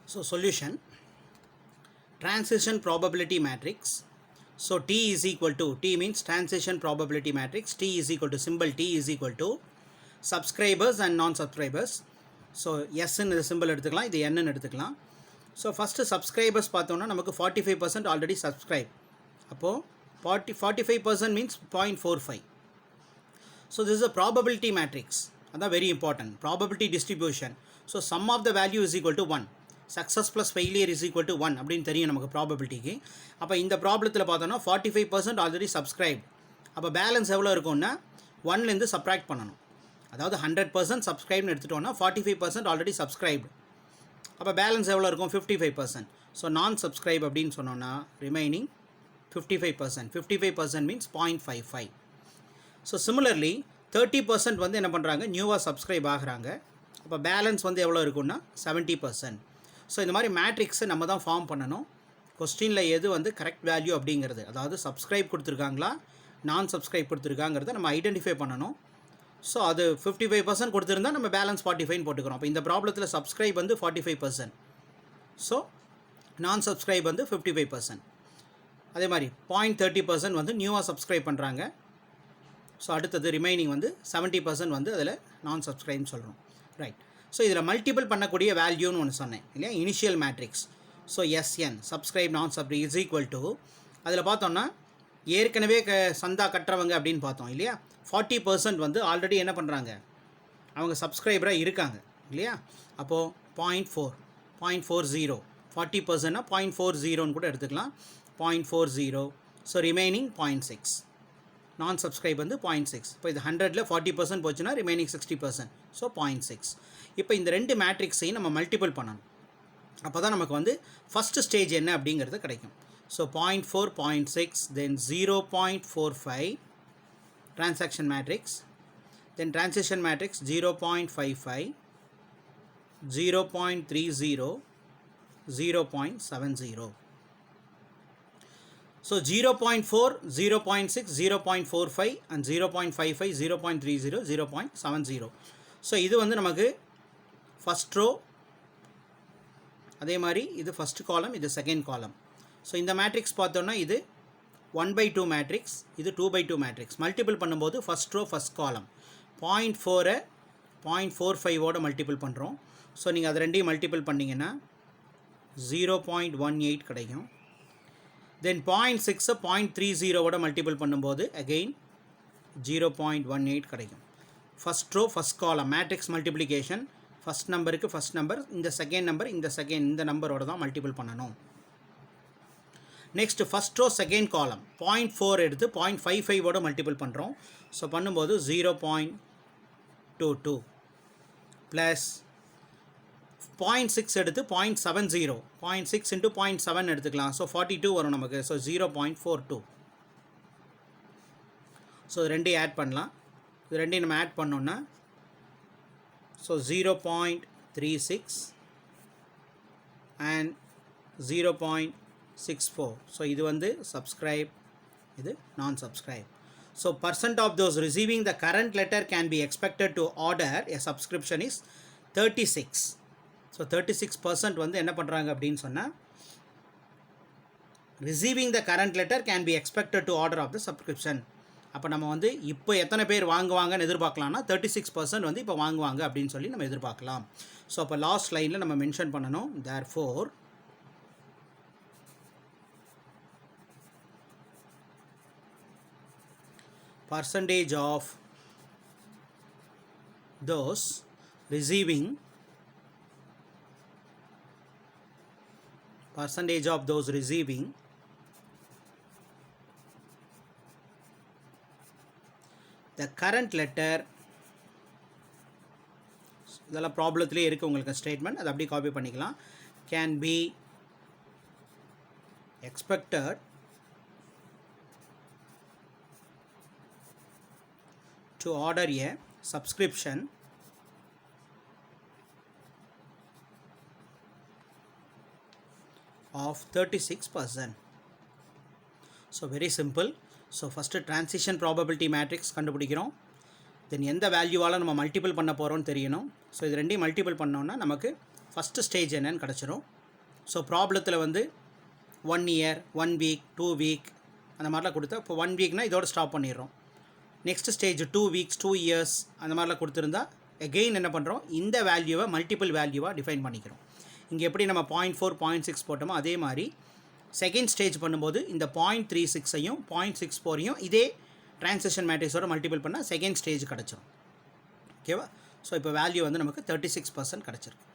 So solution, transition probability matrix. So T is equal to, T means transition probability matrix, T is equal to, symbol T is equal to subscribers and non-subscribers. So S in the symbol எடுத்துக்கலாம், இது N எடுத்துக்கலாம். So first subscribers பார்த்தோம்னா நமக்கு 45% already subscribe. அப்போ 45% means 0.45. So this is a probability matrix. That's very important. Probability distribution. So sum of the value is equal to 1. Success plus failure is equal to 1 அப்படின்னு தெரியும் நமக்கு ப்ராபபிலிட்டிக்கு. அப்போ இந்த ப்ராப்ளத்தில் பார்த்தோன்னா 45% ஆல்ரெடி சப்ஸ்கிரைப். அப்போ பேலன்ஸ் எவ்வளோ இருக்கும்னா 1லேருந்து சப்ராக்ட் பண்ணணும். அதாவது 100% சப்ஸ்கிரைப்னு எடுத்துட்டோன்னா 45% ஆல்ரெடி சப்ஸ்கிரைப்டு. அப்போ பேலன்ஸ் எவ்வளோ இருக்கும் 55%. ஸோ நான் சப்ஸ்கிரைப் அப்படின்னு சொன்னோன்னா ரிமைனிங் 55%. 55% மீன்ஸ் 0.55. ஸோ சிமிலர்லி 30% வந்து என்ன பண்ணுறாங்க, நியூவாக சப்ஸ்கிரைப் ஆகிறாங்க. அப்போ பேலன்ஸ் வந்து எவ்வளோ இருக்குன்னா 70%. ஸோ இந்த மாதிரி மேட்ரிக்ஸை நம்ம தான் ஃபார்ம் பண்ணணும். கொஸ்டினில் எது வந்து கரெக்ட் வேல்யூ அப்படிங்கிறது, அதாவது சப்ஸ்கிரைப் கொடுத்துருக்காங்களா நான் சப்ஸ்கிரைப் கொடுத்துருக்காங்கிறத நம்ம ஐடென்டிஃபை பண்ணணும். ஸோ அது 55% கொடுத்துருந்தா நம்ம பேலன்ஸ் 45 போட்டுக்கிறோம். அப்போ இந்த ப்ராப்ளத்தில் சப்ஸ்கிரைப் வந்து 45%. ஸோ நான் சப்ஸ்கிரைப் வந்து 55%. அதே மாதிரி 0.30% வந்து நியூவாக சப்ஸ்கிரைப் பண்ணுறாங்க. ஸோ அடுத்தது ரிமைனிங் வந்து 70% வந்து அதில் நான் சப்ஸ்கிரைப்னு சொல்கிறோம். ரைட். ஸோ இதில் மல்டிபிள் பண்ணக்கூடிய வேல்யூன்னு ஒன்று சொன்னேன் இல்லையா, initial matrix. So SN subscribe நான் சப்ஸ்கிரைப் இஸ் ஈக்குவல் டு, அதில் பார்த்தோன்னா ஏற்கனவே சந்தா கட்டுறவங்க அப்படின்னு பார்த்தோம் இல்லையா, 40% வந்து ஆல்ரெடி என்ன பண்ணுறாங்க, அவங்க சப்ஸ்கிரைபராக இருக்காங்க இல்லையா. அப்போது 0.40 40%னா 0.40ன்னு கூட எடுத்துக்கலாம். 0.40. So remaining 0.6. நான் சப்ஸ்கிரைப் வந்து 0.6. இப்போ இது 100ல் 40% போச்சுன்னா ரிமைனிங் 60%. ஸோ 0.6. இப்போ இந்த ரெண்டு மேட்ரிக்ஸையும் நம்ம மல்டிபிள் பண்ணணும். அப்போ தான் நமக்கு வந்து ஃபஸ்ட்டு ஸ்டேஜ் என்ன அப்படிங்கிறது கிடைக்கும். So 0.4, 0.6, then 0.45 transaction matrix, then transition matrix 0.55, 0.30, 0.70. So 0.4, 0.6, 0.45 and 0.55, 0.30, 0.70. So இது வந்து நமக்கு ஃபஸ்ட் ரோ, அதே மாதிரி இது ஃபஸ்ட் காலம், இது செகண்ட் காலம். ஸோ இந்த மேட்ரிக்ஸ் பார்த்தோன்னா இது 1/2 மேட்ரிக்ஸ், இது 2/2 மேட்ரிக்ஸ். மல்டிபிள் பண்ணும்போது ஃபஸ்ட் ரோ ஃபஸ்ட் காலம் 0.4 0.45ஓட மல்டிபிள் பண்ணுறோம். ஸோ நீங்கள் அது ரெண்டையும் மல்டிபிள் பண்ணிங்கன்னா 0.18 கிடைக்கும். தென் 0.6 0.30ஓட மல்டிபிள் பண்ணும்போது அகெயின் 0.18 கிடைக்கும். First row first column matrix multiplication, first நம்பருக்கு ஃபஸ்ட் நம்பர், இந்த செகண்ட் நம்பர் இந்த நம்பரோட தான் மல்டிபிள் பண்ணணும். Next first row second column 0.4 எடுத்து 0.55ஓட மல்டிபிள் பண்ணுறோம். ஸோ பண்ணும்போது 0.22 ப்ளஸ் 0.6 எடுத்து 0.70, 0.6 இன்ட்டு 0.7 எடுத்துக்கலாம். ஸோ 42 வரும் நமக்கு. ஸோ 0.42. ஸோ இது ரெண்டையும் ஆட் பண்ணலாம். இது ரெண்டையும் நம்ம ஆட் பண்ணோன்னா ஸோ 0.36 அண்ட் 0.64. ஸோ இது வந்து சப்ஸ்கிரைப், இது நான் subscribe. So % of those receiving the current letter can be expected to order a subscription is 36. So 36% வந்து என்ன பண்ணுறாங்க அப்படின்னு சொன்னால், receiving the current letter can be expected to order of the subscription. அப்போ நம்ம வந்து இப்போ எத்தனை பேர் வாங்குவாங்கன்னு எதிர்பார்க்கலாம்னா 36% வந்து இப்போ வாங்குவாங்க அப்படின்னு சொல்லி நம்ம எதிர்பார்க்கலாம். ஸோ அப்போ லாஸ்ட் லைனில் நம்ம மென்ஷன் பண்ணணும், therefore percentage of those receiving the current letter, இதெல்லாம் ப்ராப்ளத்திலே இருக்குது உங்களுக்கு ஸ்டேட்மெண்ட், அதை அப்படியே காப்பி பண்ணிக்கலாம். can be expected to order a subscription of 36%. So very simple. So first transition probability matrix கண்டுபிடிக்கிறோம். தென் எந்த வேல்யூவால் நம்ம மல்டிபிள் பண்ண போகிறோம்னு தெரியணும். ஸோ இது ரெண்டையும் மல்டிபிள் பண்ணோன்னா நமக்கு ஃபஸ்ட்டு ஸ்டேஜ் என்னன்னு கிடச்சிரும். ஸோ ப்ராப்ளத்தில் வந்து 1 இயர் 1 வீக் 2 வீக் அந்த மாதிரிலாம் கொடுத்தா இப்போ 1 வீக்னால் இதோட ஸ்டாப் பண்ணிடுறோம். நெக்ஸ்ட் ஸ்டேஜ் 2 வீக்ஸ் 2 இயர்ஸ் அந்த மாதிரிலாம் கொடுத்துருந்தா எகெயின் என்ன பண்ணுறோம், இந்த வேல்யூவை மல்டிபிள் வேல்யூவாக டிஃபைன் பண்ணிக்கிறோம். இங்கே எப்படி நம்ம 0.4 0.6 போட்டோமோ அதே மாதிரி செகண்ட் ஸ்டேஜ் பண்ணும்போது இந்த 0.36ஐயும் 0.64ஐயும் இதே ட்ரான்சிஷன் மேட்ரிக்ஸோட மல்டிபிள் பண்ணால் செகண்ட் ஸ்டேஜ் கிடச்சிரும். ஓகேவா? ஸோ இப்போ வேல்யூ வந்து நமக்கு 36% கிடச்சிருக்கு.